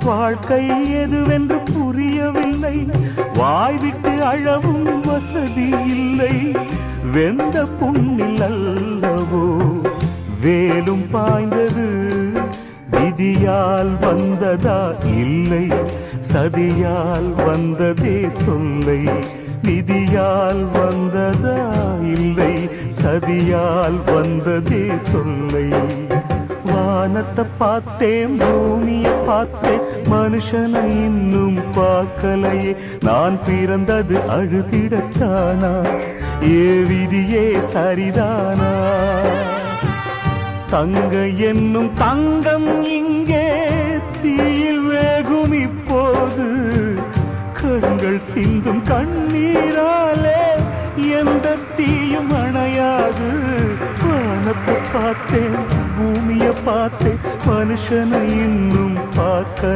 வாழ்க்கை எதுவென்று புரியவில்லை, வாய்விட்டு அழவும் வசதி இல்லை. வெந்த புண்ணில் அல்லவோ வேலும் பாய்ந்தது, விதியால் வந்ததா இல்லை, சதியால் வந்ததே தொல்லை. விதியால் வந்ததா இல்லை, சதியால் வந்ததே தொல்லை. வானத்தை பார்த்தேன், பூமியை பார்த்தேன், மனுஷனை இன்னும் பார்க்கலையே. நான் பிறந்தது அழுதிடத்தானா, ஏ விதியே சரிதானா? தங்க என்னும் தங்கம் இங்கே தீயில் வேகும் இப்போது, கண்கள் சிந்தும் கண்ணீராலே எந்த தீயும் அணையாது. வானத்தை பார்த்தேன், பூமியை பார்த்தேன், மனுஷனை இன்னும் பார்க்க